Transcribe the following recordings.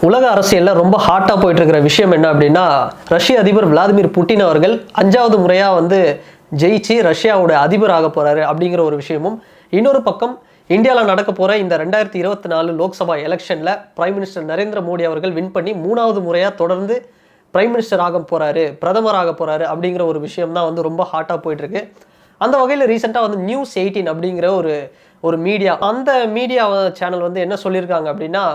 உலக அரசியல்ல ரொம்ப ஹாட்டா போயிட்டு இருக்கிற விஷயம் என்ன அப்படின்னா, ரஷ்ய அதிபர் விளாடிமிர் புட்டின் அவர்கள் 5வது முறையா ஜெயிச்சு ரஷ்யாவோட அதிபர் ஆக போறாரு அப்படிங்கிற ஒரு விஷயமும், இன்னொரு பக்கம் இந்தியாவில் நடக்க போற இந்த 2024 லோக்சபா எலெக்ஷன்ல பிரைம் மினிஸ்டர் நரேந்திர மோடி அவர்கள் வின் பண்ணி 3வது முறையா தொடர்ந்து பிரைம் மினிஸ்டர் ஆக போறாரு, பிரதமர் ஆக போறாரு அப்படிங்கிற ஒரு விஷயம் தான் ரொம்ப ஹாட்டா போயிட்டு இருக்கு. அந்த வகையில் ரீசெண்டாக நியூஸ் 18 அப்படிங்கிற ஒரு மீடியா, அந்த மீடியா சேனல் என்ன சொல்லியிருக்காங்க அப்படின்னா,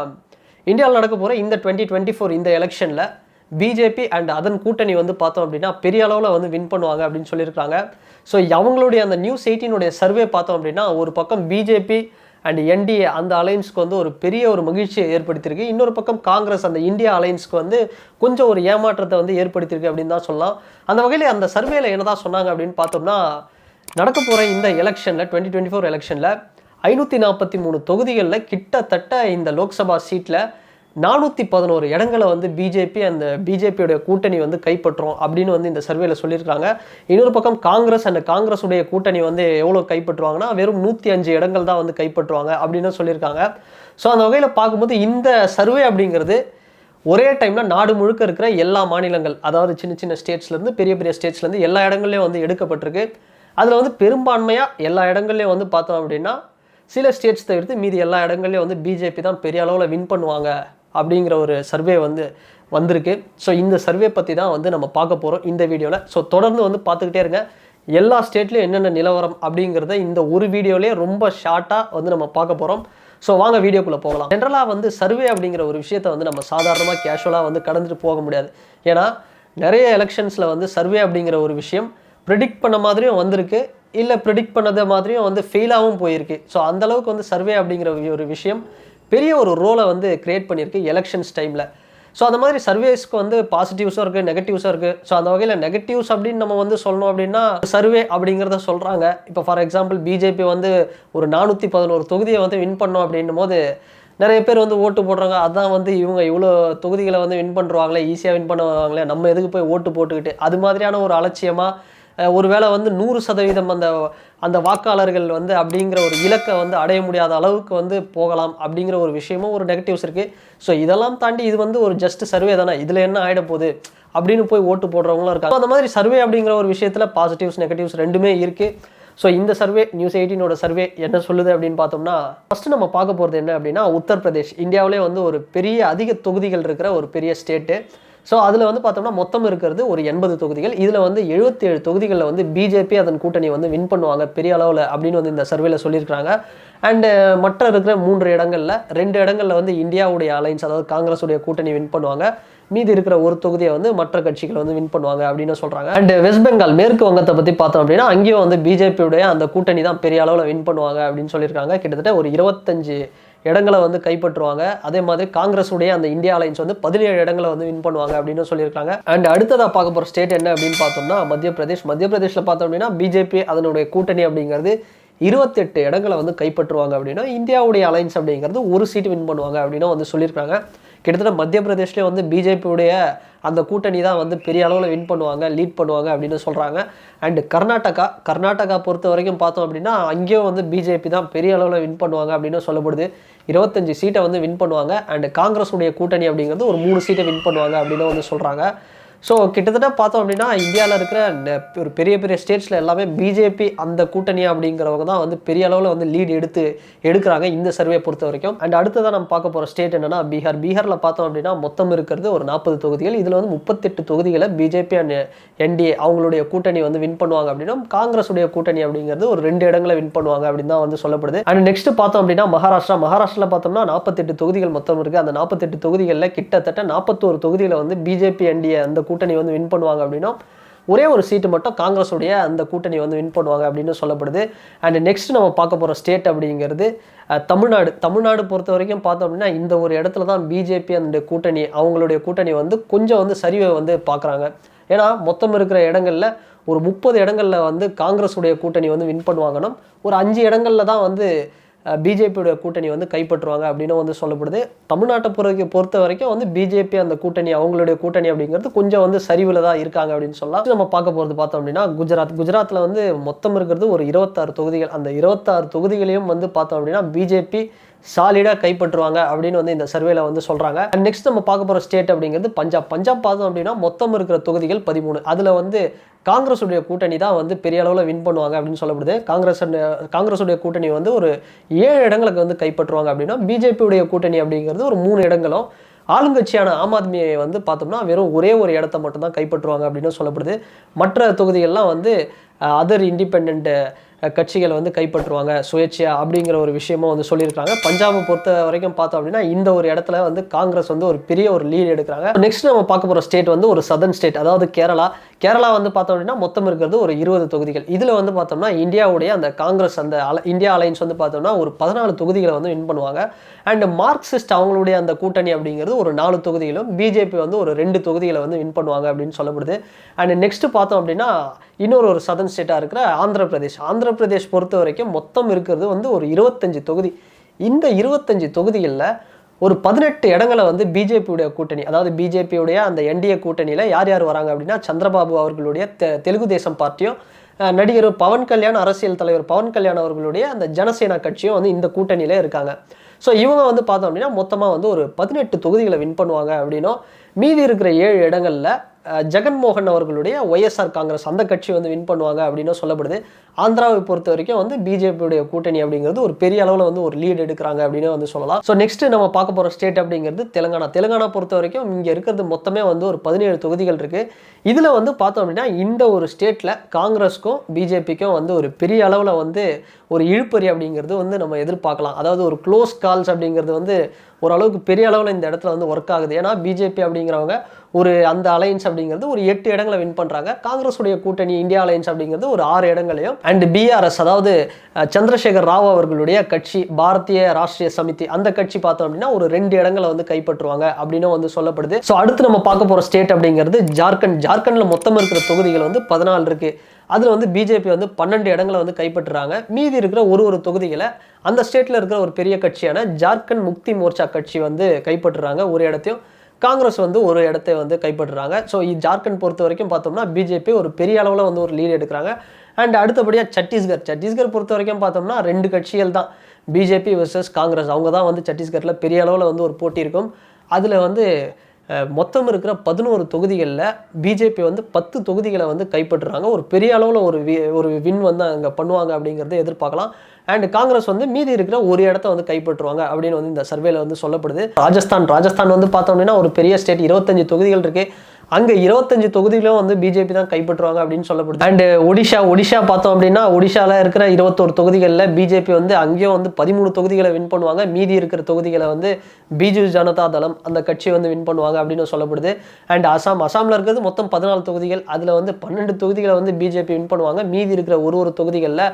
இந்தியாவில் நடக்க போகிற இந்த 2024 இந்த எலெக்ஷனில் பிஜேபி அண்ட் அதன் கூட்டணி பார்த்தோம் அப்படின்னா பெரிய அளவில் வின் பண்ணுவாங்க அப்படின்னு சொல்லியிருக்காங்க. ஸோ அவங்களுடைய அந்த நியூஸ் 18 சர்வே பார்த்தோம் அப்படின்னா, ஒரு பக்கம் பிஜேபி அண்ட் என்டிஏ அந்த அலைன்ஸ்க்கு ஒரு பெரிய ஒரு மகிழ்ச்சியை ஏற்படுத்தியிருக்கு. இன்னொரு பக்கம் காங்கிரஸ் அந்த இந்தியா அலைன்ஸ்க்கு கொஞ்சம் ஒரு ஏமாற்றத்தை ஏற்படுத்தியிருக்கு அப்படின்னு தான் சொல்லலாம். அந்த வகையில் அந்த சர்வேல என்னதான் சொன்னாங்க அப்படின்னு பார்த்தோம்னா, நடக்க போகிற இந்த எலெக்ஷனில் 2024 எலெக்ஷனில் 543 தொகுதிகளில் கிட்டத்தட்ட இந்த லோக்சபா சீட்டில் 411 இடங்களை பிஜேபி அந்த பிஜேபியோடைய கூட்டணி கைப்பற்றும் அப்படின்னு இந்த சர்வேல சொல்லியிருக்காங்க. இன்னொரு பக்கம் காங்கிரஸ் அண்ட் காங்கிரஸுடைய கூட்டணி எவ்வளோ கைப்பற்றுவாங்கன்னா வெறும் 105 இடங்கள் தான் கைப்பற்றுவாங்க அப்படின்னு சொல்லியிருக்காங்க. ஸோ அந்த வகையில் பார்க்கும்போது இந்த சர்வே அப்படிங்கிறது ஒரே டைமில் நாடு முழுக்க இருக்கிற எல்லா மாநிலங்கள், அதாவது சின்ன சின்ன ஸ்டேட்ஸ்லேருந்து பெரிய பெரிய ஸ்டேட்ஸ்லேருந்து எல்லா இடங்கள்லையும் எடுக்கப்பட்டிருக்கு. அதில் பெரும்பான்மையாக எல்லா இடங்கள்லையும் பார்த்தோம் அப்படின்னா சில ஸ்டேட்ஸ் தவிர்த்து மீதி எல்லா இடங்கள்லையும் பிஜேபி தான் பெரிய அளவில் வின் பண்ணுவாங்க அப்படிங்கிற ஒரு சர்வே வந்திருக்கு. ஸோ இந்த சர்வே பற்றி தான் நம்ம பார்க்க போகிறோம் இந்த வீடியோவில். ஸோ தொடர்ந்து பார்த்துக்கிட்டே இருங்க. எல்லா ஸ்டேட்லேயும் என்னென்ன நிலவரம் அப்படிங்கிறத இந்த ஒரு வீடியோலேயே ரொம்ப ஷார்ட்டாக நம்ம பார்க்க போகிறோம். ஸோ வாங்க வீடியோக்குள்ளே போகலாம். ஜென்ரலாக சர்வே அப்படிங்கிற ஒரு விஷயத்தை நம்ம சாதாரணமாக கேஷுவலாக கடந்துட்டு போக முடியாது. ஏன்னா நிறைய எலெக்ஷன்ஸில் சர்வே அப்படிங்கிற ஒரு விஷயம் ப்ரெடிக்ட் பண்ண மாதிரியும் வந்திருக்கு, இல்லை ப்ரெடிக்ட் பண்ணத மாதிரியும் ஃபெயிலாகவும் போயிருக்கு. ஸோ அந்தளவுக்கு சர்வே அப்படிங்கிற ஒரு விஷயம் பெரிய ஒரு ரோலை கிரியேட் பண்ணியிருக்கு எலெக்ஷன்ஸ் டைமில். ஸோ அந்த மாதிரி சர்வேஸ்க்கு பாசிட்டிவ்ஸும் இருக்குது, நெகட்டிவ்ஸும் இருக்குது. ஸோ அந்த வகையில் நெகட்டிவ்ஸ் அப்படின்னு நம்ம சொல்லணும் அப்படின்னா, சர்வே அப்படிங்கிறத சொல்கிறாங்க. இப்போ ஃபார் எக்ஸாம்பிள் பிஜேபி ஒரு 411 தொகுதியை வின் பண்ணோம் அப்படின்னும் போது நிறைய பேர் ஓட்டு போடுறாங்க. அதான் இவங்க இவ்வளோ தொகுதிகளை வின் பண்ணுறாங்களே, ஈஸியாக வின் பண்ணுவாங்களே, நம்ம எதுக்கு போய் ஓட்டு போட்டுக்கிட்டு, அது மாதிரியான ஒரு அலட்சியமாக ஒருவேளை 100% அந்த வாக்காளர்கள் அப்படிங்கிற ஒரு இலக்கை அடைய முடியாத அளவுக்கு போகலாம் அப்படிங்கிற ஒரு விஷயமும் ஒரு நெகட்டிவ்ஸ் இருக்குது. ஸோ இதெல்லாம் தாண்டி இது ஒரு ஜஸ்ட் சர்வே தானே, இதில் என்ன ஆகிட போகுது அப்படின்னு போய் ஓட்டு போடுறவங்களும் இருக்காங்க. அந்த மாதிரி சர்வே அப்படிங்கிற ஒரு விஷயத்தில் பாசிட்டிவ்ஸ் நெகட்டிவ்ஸ் ரெண்டுமே இருக்குது. ஸோ இந்த சர்வே நியூஸ் 18 சர்வே என்ன சொல்லுது அப்படின்னு பார்த்தோம்னா, ஃபஸ்ட்டு நம்ம பார்க்க போகிறது என்ன அப்படின்னா, உத்தரப்பிரதேஷ் இந்தியாவிலே ஒரு பெரிய அதிக தொகுதிகள் இருக்கிற ஒரு பெரிய ஸ்டேட்டு. ஸோ அதில் பார்த்தோம்னா மொத்தம் இருக்கிறது ஒரு 80 தொகுதிகள். இதில் 77 தொகுதிகளில் பிஜேபி அதன் கூட்டணி வின் பண்ணுவாங்க பெரிய அளவில் அப்படின்னு இந்த சர்வேல சொல்லியிருக்காங்க. அண்டு மற்ற இருக்கிற 3 இடங்களில் 2 இடங்களில் இந்தியாவுடைய அலைன்ஸ், அதாவது காங்கிரஸுடைய கூட்டணி வின் பண்ணுவாங்க. மீதி இருக்கிற ஒரு தொகுதியை மற்ற கட்சிகள் வின் பண்ணுவாங்க அப்படின்னு சொல்கிறாங்க. அண்ட் வெஸ்ட் பெங்கால் மேற்கு வங்கத்தை பற்றி பார்த்தோம் அப்படின்னா, அங்கேயும் பிஜேபியுடைய அந்த கூட்டணி தான் பெரிய அளவில் வின் பண்ணுவாங்க அப்படின்னு சொல்லியிருக்காங்க. கிட்டத்தட்ட ஒரு 25 இடங்களை கைப்பற்றுவாங்க. அதே மாதிரி காங்கிரஸுடைய அந்த இந்தியா அலைன்ஸ் 17 இடங்களை வின் பண்ணுவாங்க அப்படின்னு சொல்லியிருக்காங்க. அண்ட் அடுத்ததாக பார்க்க போகிற ஸ்டேட் என்ன அப்படின்னு பார்த்தோம்னா மத்திய பிரதேஷில் பார்த்தோம் அப்படின்னா பிஜேபி அதனுடைய கூட்டணி அப்படிங்கிறது 28 இடங்களை கைப்பற்றுவாங்க அப்படின்னா, இந்தியாவுடைய அலைன்ஸ் அப்படிங்கிறது ஒரு சீட்டு வின் பண்ணுவாங்க அப்படின்னு சொல்லியிருக்காங்க. கிட்டத்தட்ட மத்திய பிரதேஷ்லேயே பிஜேபியுடைய அந்த கூட்டணி தான் பெரிய அளவில் வின் பண்ணுவாங்க, லீட் பண்ணுவாங்க அப்படின்னு சொல்கிறாங்க. அண்டு கர்நாடகா பொறுத்த வரைக்கும் பார்த்தோம் அப்படின்னா, அங்கேயும் பிஜேபி தான் பெரிய அளவில் வின் பண்ணுவாங்க அப்படின்னு சொல்லப்படுது. 25 சீட்டை வின் பண்ணுவாங்க. அண்டு காங்கிரஸுடைய கூட்டணி அப்படிங்கிறது ஒரு 3 சீட்டை வின் பண்ணுவாங்க அப்படின்னு சொல்கிறாங்க. ஸோ கிட்டத்தட்ட பார்த்தோம் அப்படின்னா, இந்தியாவில் இருக்கிற ஒரு பெரிய பெரிய ஸ்டேட்ஸில் எல்லாமே பிஜேபி அந்த கூட்டணி அப்படிங்கிறவங்க தான் பெரிய அளவில் லீட் எடுக்கிறாங்க இந்த சர்வே பொறுத்த வரைக்கும். அண்ட் அடுத்ததான் நம்ம பார்க்க போகிற ஸ்டேட் என்னன்னா பீகாரில் பார்த்தோம் அப்படின்னா மொத்தம் இருக்கிறது ஒரு 40 தொகுதிகள். இதில் 38 தொகுதிகளை பிஜேபி அண்ட் என்டிஏ அவங்களுடைய கூட்டணி வின் பண்ணுவாங்க அப்படின்னா, காங்கிரஸுடைய கூட்டணி அப்படிங்கிறது ஒரு 2 இடங்களை வின் பண்ணுவாங்க அப்படின்னு தான் சொல்லப்படுது. அண்ட் நெக்ஸ்ட் பார்த்தோம் அப்படின்னா மகாராஷ்டிராவில் பார்த்தோம்னா 48 தொகுதிகள் மொத்தம் இருக்குது. அந்த 48 தொகுதிகளில் கிட்டத்தட்ட 41 தொகுதிகளை பிஜேபி என்டிஏ அந்த கூட்டணி வின் பண்ணுவாங்க அப்படின்னா, ஒரே ஒரு சீட்டு மட்டும் காங்கிரஸுடைய அந்த கூட்டணி வின் பண்ணுவாங்க அப்படின்னு சொல்லப்படுது. அண்ட் நெக்ஸ்ட் நம்ம பார்க்க போகிற ஸ்டேட் அப்படிங்கிறது தமிழ்நாடு பொறுத்த வரைக்கும் பார்த்தோம் அப்படின்னா, இந்த ஒரு இடத்துல தான் பிஜேபி அந்த கூட்டணி அவங்களுடைய கூட்டணி கொஞ்சம் சரிவை பார்க்குறாங்க. ஏன்னா மொத்தம் இருக்கிற இடங்களில் ஒரு 30 இடங்களில் காங்கிரஸுடைய கூட்டணி வின் பண்ணுவாங்கன்னா, ஒரு 5 இடங்களில் தான் பிஜேபியோட கூட்டணி கைப்பற்றுவாங்க அப்படின்னு சொல்லப்படுது. தமிழ்நாட்டை பொறுத்த வரைக்கும் பிஜேபி அந்த கூட்டணி அவங்களுடைய கூட்டணி அப்படிங்கிறது கொஞ்சம் சரிவில் தான் இருக்காங்க அப்படின்னு சொல்லலாம். நம்ம பார்க்க போகிறது பார்த்தோம் அப்படின்னா குஜராத்தில் மொத்தம் இருக்கிறது ஒரு 26 தொகுதிகள். அந்த 26 தொகுதிகளையும் பார்த்தோம் அப்படின்னா பிஜேபி சாலிடாக கைப்பற்றுவாங்க அப்படின்னு வந்து இந்த சர்வேல வந்து சொல்கிறாங்க. அண்ட் நெக்ஸ்ட் நம்ம பார்க்க போகிற ஸ்டேட் அப்படிங்கிறது பஞ்சாப். பஞ்சாப் பார்த்தோம் அப்படின்னா மொத்தம் இருக்கிற தொகுதிகள் 13. அதில் வந்து காங்கிரஸுடைய கூட்டணி தான் வந்து பெரிய அளவில் வின் பண்ணுவாங்க அப்படின்னு சொல்லப்படுது. காங்கிரஸுடைய கூட்டணி வந்து ஒரு 7 இடங்களுக்கு வந்து கைப்பற்றுவாங்க அப்படின்னா, பிஜேபியுடைய கூட்டணி அப்படிங்கிறது ஒரு 3 இடங்களும், ஆளுங்கட்சியான ஆம் ஆத்மியை வந்து பார்த்தோம்னா வெறும் ஒரே ஒரு இடத்த மட்டும் தான் கைப்பற்றுவாங்க அப்படின்னு சொல்லப்படுது. மற்ற தொகுதிகள்லாம் வந்து அதர் இண்டிபெண்ட் கட்சிகள் வந்து கைப்பற்றுவாங்க சுயேட்சையா அப்படிங்கிற ஒரு விஷயமும் வந்து சொல்லியிருக்காங்க. பஞ்சாபை பொறுத்த வரைக்கும் பார்த்தோம் அப்படின்னா இந்த ஒரு இடத்துல வந்து காங்கிரஸ் வந்து ஒரு பெரிய ஒரு லீட் எடுக்கிறாங்க. நெக்ஸ்ட் நம்ம பார்க்க போகிற ஸ்டேட் வந்து ஒரு சதர்ன் ஸ்டேட், அதாவது கேரளா. கேரளா வந்து பார்த்தோம் அப்படின்னா மொத்தம் இருக்கிறது ஒரு 20 தொகுதிகள். இதில் வந்து பார்த்தோம்னா இந்தியாவுடைய அந்த காங்கிரஸ் அந்த இந்தியா அலைன்ஸ் வந்து பார்த்தோம்னா ஒரு 14 தொகுதிகளை வந்து வின் பண்ணுவாங்க. அண்ட் மார்க்சிஸ்ட் அவங்களுடைய அந்த கூட்டணி அப்படிங்கிறது ஒரு 4 தொகுதிகளும், பிஜேபி வந்து ஒரு 2 தொகுதிகளை வந்து வின் பண்ணுவாங்க அப்படின்னு சொல்லப்படுது. அண்ட் நெக்ஸ்ட் பார்த்தோம் அப்படின்னா இன்னொரு சதர்ன் ஸ்டேட்டாக இருக்கிற ஆந்திர பிரதேஷ். ஆந்திர பிரதேஷ் பொறுத்த வரைக்கும் மொத்தம் இருக்கிறது வந்து ஒரு 25 தொகுதி. இந்த 25 தொகுதிகளில் ஒரு 18 இடங்களை வந்து பிஜேபியுடைய கூட்டணி, அதாவது பிஜேபியுடைய அந்த என்டிஏ கூட்டணியில் யார் யார் வராங்க அப்படின்னா, சந்திரபாபு அவர்களுடைய தெலுங்கு தேசம் பார்ட்டியும், நடிகர் பவன் கல்யாண், அரசியல் தலைவர் பவன் கல்யாண் அவர்களுடைய அந்த ஜனசேனா கட்சியும் வந்து இந்த கூட்டணியிலே இருக்காங்க. ஸோ இவங்க வந்து பார்த்தோம் அப்படின்னா மொத்தமாக வந்து ஒரு 18 தொகுதிகளை வின் பண்ணுவாங்க அப்படின்னும், மீதி இருக்கிற 7 இடங்களில் ஜெகன்மோகன் அவர்களுடைய ஒய்எஸ்ஆர் காங்கிரஸ் அந்த கட்சி வந்து வின் பண்ணுவாங்க அப்படின்னு சொல்லப்படுது. ஆந்திராவை பொறுத்த வரைக்கும் வந்து பிஜேபியுடைய கூட்டணி அப்படிங்கிறது ஒரு பெரிய அளவில் வந்து ஒரு லீட் எடுக்கிறாங்க அப்படின்னு வந்து சொல்லலாம். ஸோ நெக்ஸ்ட் நம்ம பார்க்க போகிற ஸ்டேட் அப்படிங்கிறது தெலுங்கானா. தெலுங்கானா பொறுத்த வரைக்கும் இங்கே இருக்கிறது மொத்தமே வந்து ஒரு 17 தொகுதிகள் இருக்குது. இதில் வந்து பார்த்தோம் அப்படின்னா இந்த ஒரு ஸ்டேட்டில் காங்கிரஸுக்கும் பிஜேபிக்கும் வந்து ஒரு பெரிய அளவில் வந்து ஒரு இழுப்பறி அப்படிங்கிறது வந்து நம்ம எதிர்பார்க்கலாம். அதாவது ஒரு க்ளோஸ் கால்ஸ் அப்படிங்கிறது வந்து ஓரளவுக்கு பெரிய அளவில் இந்த இடத்துல வந்து ஒர்க் ஆகுது. ஏன்னா பிஜேபி அப்படிங்கிறவங்க ஒரு அந்த அலையன்ஸ் அப்படிங்கிறது ஒரு 8 இடங்களை வின் பண்ணுறாங்க. காங்கிரஸுடைய கூட்டணி இந்தியா அலையன்ஸ் அப்படிங்கிறது ஒரு 6 இடங்களையும், அண்ட் பிஆர்எஸ் அதாவது சந்திரசேகர் ராவ் அவர்களுடைய கட்சி பாரதிய ராஷ்டிரிய சமிதி அந்த கட்சி பார்த்தோம் அப்படின்னா ஒரு 2 இடங்களை வந்து கைப்பற்றுவாங்க அப்படின்னு வந்து சொல்லப்படுது. ஸோ அடுத்து நம்ம பார்க்க போகிற ஸ்டேட் அப்படிங்கிறது ஜார்க்கண்ட். ஜார்க்கண்டில் மொத்தம் இருக்கிற தொகுதிகள் வந்து 14 இருக்குது. அதில் வந்து பிஜேபி வந்து 12 இடங்களை வந்து கைப்பற்றுறாங்க. மீதி இருக்கிற ஒரு தொகுதிகளை அந்த ஸ்டேட்டில் இருக்கிற ஒரு பெரிய கட்சியான ஜார்க்கண்ட் முக்தி மோர்ச்சா கட்சி வந்து கைப்பற்றுறாங்க ஒரு இடத்தையும். காங்கிரஸ் வந்து ஒரு இடத்தை வந்து கைப்பற்றுறாங்க. ஸோ ஜார்க்கண்ட் பொறுத்த வரைக்கும் பார்த்தோம்னா பிஜேபி ஒரு பெரிய அளவில் வந்து ஒரு லீட் எடுக்கிறாங்க. அண்ட் அடுத்தபடியாக சத்தீஸ்கர் பொறுத்த வரைக்கும் பார்த்தோம்னா 2 கட்சிகள் தான், பிஜேபி வெர்சஸ் காங்கிரஸ். அவங்க தான் வந்து சத்தீஸ்கரில் பெரிய அளவில் வந்து ஒரு போட்டி இருக்கும். அதில் வந்து மொத்தம் இருக்கிற 11 தொகுதிகளில் பிஜேபி வந்து 10 தொகுதிகளை வந்து கைப்பற்றுறாங்க. ஒரு பெரிய அளவில் ஒரு வின் வந்து அங்கே பண்ணுவாங்க அப்படிங்கிறத எதிர்பார்க்கலாம். அண்ட் காங்கிரஸ் வந்து மீதி இருக்கிற ஒரு இடத்த வந்து கைப்பற்றுவாங்க அப்படின்னு வந்து இந்த சர்வேல வந்து சொல்லப்படுது. ராஜஸ்தான் வந்து பார்த்தோம் அப்படின்னா ஒரு பெரிய ஸ்டேட், 25 தொகுதிகள் இருக்கு. அங்கே 25 தொகுதிகளும் வந்து பிஜேபி தான் கைப்பற்றுவாங்க அப்படின்னு சொல்லப்படுது. அண்ட் ஒடிஷா பார்த்தோம் அப்படின்னா ஒடிஷாவில் இருக்கிற 21 தொகுதிகளில் பிஜேபி வந்து அங்கேயும் வந்து 13 தொகுதிகளை வின் பண்ணுவாங்க. மீதி இருக்கிற தொகுதிகளை வந்து பிஜு ஜனதா தளம் அந்த கட்சி வந்து வின் பண்ணுவாங்க அப்படின்னு சொல்லப்படுது. அண்ட் அசாமில் இருக்கிறது மொத்தம் 14 தொகுதிகள். அதில் வந்து 12 தொகுதிகளை வந்து பிஜேபி வின் பண்ணுவாங்க. மீதி இருக்கிற ஒரு தொகுதிகளில்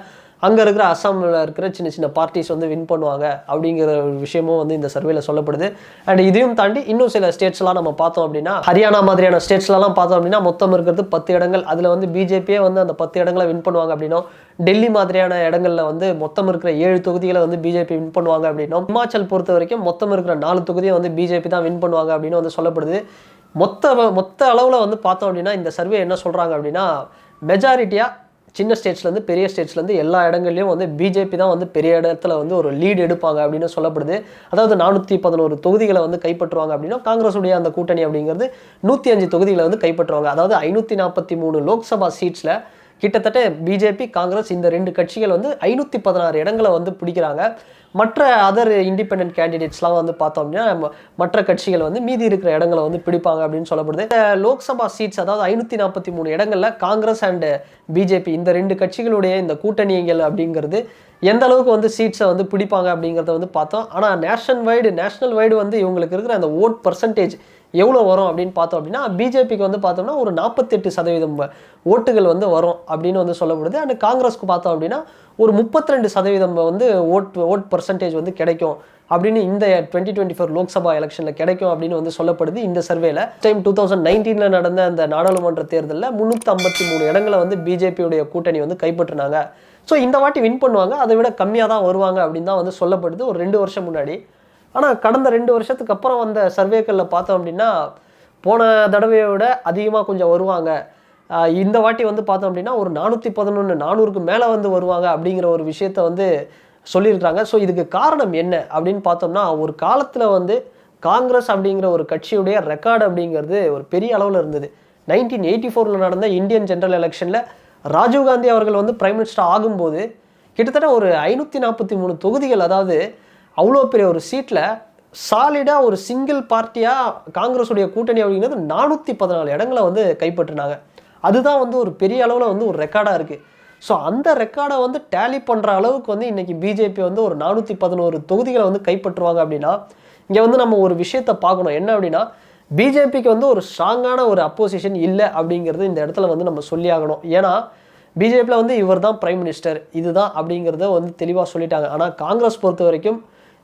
அங்கே இருக்கிற அசாமில் இருக்கிற சின்ன சின்ன பார்ட்டிஸ் வந்து வின் பண்ணுவாங்க அப்படிங்கிற ஒரு விஷயமும் வந்து இந்த சர்வேல சொல்லப்படுது. அண்ட் இதையும் தாண்டி இன்னும் சில ஸ்டேட்ஸ்லாம் நம்ம பார்த்தோம் அப்படின்னா, ஹரியானா மாதிரியான ஸ்டேட்ஸ்லாம் பார்த்தோம் அப்படின்னா மொத்தம் இருக்கிறது 10 இடங்கள். அதில் வந்து பிஜேபியே வந்து அந்த 10 இடங்களை வின் பண்ணுவாங்க அப்படின்னும், டெல்லி மாதிரியான இடங்களில் வந்து மொத்தம் இருக்கிற 7 தொகுதிகளை வந்து பிஜேபி வின் பண்ணுவாங்க அப்படின்னும், இமாச்சல் பொறுத்த வரைக்கும் மொத்தம் இருக்கிற 4 தொகுதியை வந்து பிஜேபி தான் வின் பண்ணுவாங்க அப்படின்னு வந்து சொல்லப்படுது. மொத்த அளவில் வந்து பார்த்தோம் அப்படின்னா இந்த சர்வே என்ன சொல்கிறாங்க அப்படின்னா, மெஜாரிட்டியாக சின்ன ஸ்டேட்ஸ்லேருந்து பெரிய ஸ்டேட்ஸ்லேருந்து எல்லா இடங்கள்லையும் வந்து பிஜேபி தான் வந்து பெரிய இடத்துல வந்து ஒரு லீட் எடுப்பாங்க அப்படின்னு சொல்லப்படுது. அதாவது 411 தொகுதிகளை வந்து கைப்பற்றுவாங்க அப்படின்னா, காங்கிரஸுடைய அந்த கூட்டணி அப்படிங்கிறது 105 தொகுதிகளை வந்து கைப்பற்றுவாங்க. அதாவது 543 லோக்சபா சீட்ஸில் கிட்டத்தட்ட பிஜேபி காங்கிரஸ் இந்த 2 கட்சிகள் வந்து 516 இடங்களை வந்து பிடிக்கிறாங்க. மற்ற அதர் இண்டிபெண்டன்ட் கேண்டிடேட்ஸ்லாம் வந்து பார்த்தோம் அப்படின்னா மற்ற கட்சிகள் வந்து மீதி இருக்கிற இடங்களை வந்து பிடிப்பாங்க அப்படின்னு சொல்லப்படுது. இந்த லோக்சபா சீட்ஸ் அதாவது 543 இடங்களில் காங்கிரஸ் அண்ட் பிஜேபி இந்த 2 கட்சிகளுடைய இந்த கூட்டணிகள் அப்படிங்கிறது எந்த அளவுக்கு வந்து சீட்ஸை வந்து பிடிப்பாங்க அப்படிங்கிறத வந்து பார்த்தோம். ஆனால் நேஷனல் வைடு வந்து இவங்களுக்கு இருக்கிற அந்த ஓட் பர்சன்டேஜ் எவ்வளோ வரும் அப்படின்னு பார்த்தோம் அப்படின்னா, பிஜேபிக்கு வந்து பார்த்தோம்னா ஒரு 48% ஓட்டுகள் வந்து வரும் அப்படின்னு வந்து சொல்லப்படுது. அண்ட் காங்கிரஸ்க்கு பார்த்தோம் அப்படின்னா ஒரு 32% வந்து ஓட் பர்சன்டேஜ் வந்து கிடைக்கும் அப்படின்னு இந்த 2024 லோக்சபா எலெக்ஷனில் கிடைக்கும் அப்படின்னு வந்து சொல்லப்படுது இந்த சர்வேல. டைம் 2019 நடந்த அந்த நாடாளுமன்ற தேர்தலில் 353 இடங்களை வந்து பிஜேபியுடைய கூட்டணி வந்து கைப்பற்றினாங்க. ஸோ இந்த வாட்டி வின் பண்ணுவாங்க, அதை விட கம்மியாக தான் வருவாங்க அப்படின்னு தான் வந்து சொல்லப்படுது ஒரு 2 வருஷம் முன்னாடி. ஆனால் கடந்த 2 வருஷத்துக்கு அப்புறம் வந்த சர்வேக்களில் பார்த்தோம் அப்படின்னா போன தடவையை விட அதிகமாக கொஞ்சம் வருவாங்க. இந்த வாட்டி வந்து பார்த்தோம் அப்படின்னா ஒரு 411 400க்கு மேலே வந்து வருவாங்க அப்படிங்கிற ஒரு விஷயத்த வந்து சொல்லியிருக்காங்க. ஸோ இதுக்கு காரணம் என்ன அப்படின்னு பார்த்தோம்னா, ஒரு காலத்தில் வந்து காங்கிரஸ் அப்படிங்கிற ஒரு கட்சியுடைய ரெக்கார்டு அப்படிங்கிறது ஒரு பெரிய அளவில் இருந்தது. 1984 நடந்த இந்தியன் ஜெனரல் எலெக்ஷனில் ராஜீவ்காந்தி அவர்கள் வந்து பிரைம் மினிஸ்டர் ஆகும்போது கிட்டத்தட்ட ஒரு 543 தொகுதிகள், அதாவது அவ்வளோ பெரிய ஒரு சீட்டில் சாலிடாக ஒரு சிங்கிள் பார்ட்டியாக காங்கிரஸுடைய கூட்டணி அப்படிங்கிறது 414 இடங்களை வந்து கைப்பற்றினாங்க. அதுதான் வந்து ஒரு பெரிய அளவில் வந்து ஒரு ரெக்கார்டாக இருக்குது. ஸோ அந்த ரெக்கார்டை வந்து டேலி பண்ணுற அளவுக்கு வந்து இன்றைக்கி பிஜேபி வந்து ஒரு 411 தொகுதிகளை வந்து கைப்பற்றுவாங்க அப்படின்னா, இங்கே வந்து நம்ம ஒரு விஷயத்தை பார்க்கணும். என்ன அப்படின்னா, பிஜேபிக்கு வந்து ஒரு ஸ்ட்ராங்கான ஒரு அப்போசிஷன் இல்லை அப்படிங்கிறது இந்த இடத்துல வந்து நம்ம சொல்லி ஆகணும். ஏன்னா பிஜேபியில் வந்து இவர் தான் பிரைம் மினிஸ்டர், இதுதான் அப்படிங்கிறத வந்து தெளிவாக சொல்லிட்டாங்க. ஆனால் காங்கிரஸ் பொறுத்த வரைக்கும்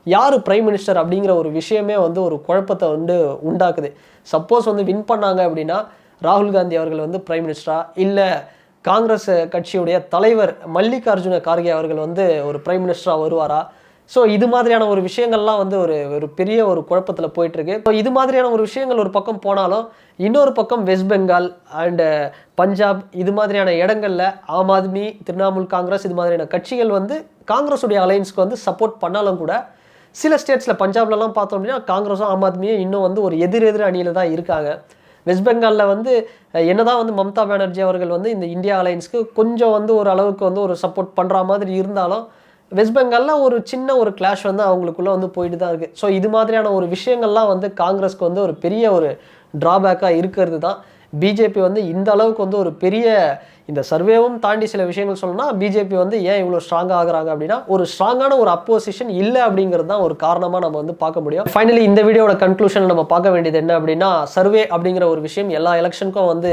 யார் பிரைம் மினிஸ்டர் அப்படிங்கிற ஒரு விஷயமே வந்து ஒரு குழப்பத்தை வந்து உண்டாக்குது. சப்போஸ் வந்து வின் பண்ணாங்க அப்படின்னா ராகுல் காந்தி அவர்கள் வந்து பிரைம் மினிஸ்டரா, இல்லை காங்கிரஸ் கட்சியுடைய தலைவர் மல்லிகார்ஜுன கார்கே அவர்கள் வந்து ஒரு பிரைம் மினிஸ்டராக வருவாரா? ஸோ இது மாதிரியான ஒரு விஷயங்கள்லாம் வந்து ஒரு பெரிய ஒரு குழப்பத்தில் போயிட்டுருக்கு. ஸோ இது மாதிரியான ஒரு விஷயங்கள் ஒரு பக்கம் போனாலும், இன்னொரு பக்கம் வெஸ்ட் பெங்கால் அண்டு பஞ்சாப் இது மாதிரியான இடங்களில் ஆம் ஆத்மி, திரிணாமுல் காங்கிரஸ் இது மாதிரியான கட்சிகள் வந்து காங்கிரஸுடைய அலையன்ஸ்க்கு வந்து சப்போர்ட் பண்ணாலும் கூட, சில ஸ்டேட்ஸில் பஞ்சாப்லலாம் பார்த்தோம் அப்படின்னா காங்கிரஸும் ஆம் ஆத்மியும் இன்னும் வந்து ஒரு எதிர் அணியில் தான் இருக்காங்க. வெஸ்ட் பெங்காலில் வந்து என்னதான் வந்து மம்தா பானர்ஜி அவர்கள் வந்து இந்த இந்தியா அலையன்ஸ்க்கு கொஞ்சம் வந்து ஒரு அளவுக்கு வந்து ஒரு சப்போர்ட் பண்ணுற மாதிரி இருந்தாலும், வெஸ்ட் பெங்காலில் ஒரு சின்ன ஒரு கிளாஷ் வந்து அவங்களுக்குள்ளே வந்து போயிட்டு தான் இருக்குது. ஸோ இது மாதிரியான ஒரு விஷயங்கள்லாம் வந்து காங்கிரஸ்க்கு வந்து ஒரு பெரிய ஒரு ட்ராபேக்காக இருக்கிறது தான் பிஜேபி வந்து இந்த அளவுக்கு வந்து ஒரு பெரிய, இந்த சர்வேவும் தாண்டி சில விஷயங்கள் சொல்லணும்னா பிஜேபி வந்து ஏன் இவ்வளோ ஸ்ட்ராங்காக ஆகுறாங்க அப்படின்னா, ஒரு ஸ்ட்ராங்கான ஒரு அப்போசிஷன் இல்லை அப்படிங்கிறது தான் ஒரு காரணமாக நம்ம வந்து பார்க்க முடியும். ஃபைனலி இந்த வீடியோட கன்க்ளூஷன் நம்ம பார்க்க வேண்டியது என்ன அப்படின்னா, சர்வே அப்படிங்கிற ஒரு விஷயம் எல்லா எலெக்ஷனுக்கும் வந்து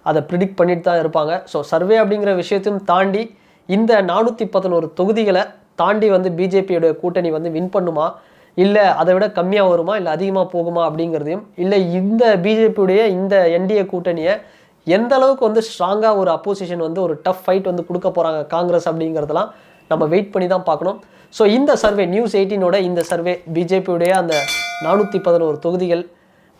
அதை ப்ரிடிக்ட் பண்ணிட்டு தான் இருப்பாங்க. ஸோ சர்வே அப்படிங்கிற விஷயத்தையும் தாண்டி இந்த 411 தொகுதிகளை தாண்டி வந்து பிஜேபியோட கூட்டணி வந்து வின் பண்ணுமா, இல்லை அதை விட கம்மியாக வருமா, இல்லை அதிகமாக போகுமா அப்படிங்கிறதையும், இல்லை இந்த பிஜேபியுடைய இந்த என்டிஏ கூட்டணியை எந்த அளவுக்கு வந்து ஸ்ட்ராங்காக ஒரு அப்போசிஷன் வந்து ஒரு டஃப் ஃபைட் வந்து கொடுக்க போகிறாங்க காங்கிரஸ் அப்படிங்கிறதெல்லாம் நம்ம வெயிட் பண்ணி தான் பார்க்கணும். ஸோ இந்த சர்வே News18 இந்த சர்வே பிஜேபியுடைய அந்த 411 தொகுதிகள்,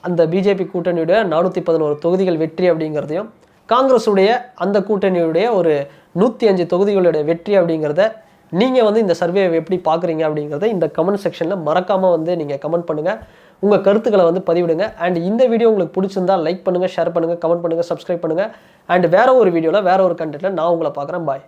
அந்த பிஜேபி கூட்டணியுடைய 411 தொகுதிகள் வெற்றி அப்படிங்கிறதையும், காங்கிரஸுடைய அந்த கூட்டணியுடைய ஒரு 105 தொகுதிகளுடைய வெற்றி அப்படிங்கிறத நீங்கள் வந்து இந்த சர்வேவை எப்படி பார்க்குறீங்க அப்படிங்கிறத இந்த கமெண்ட் செக்ஷனில் மறக்காமல் வந்து நீங்கள் கமெண்ட் பண்ணுங்கள். உங்கள் கருத்துக்களை வந்து பதிவிடுங்க. அண்ட் இந்த வீடியோ உங்களுக்கு பிடிச்சிருந்தால் லைக் பண்ணுங்கள், ஷேர் பண்ணுங்கள், கமெண்ட் பண்ணுங்கள், சப்ஸ்கிரைப் பண்ணுங்கள். அண்ட் வேறு ஒரு வீடியோவில் வேறு ஒரு கண்டென்ட்டில் நான் உங்களை பார்க்குறேன். பாய்.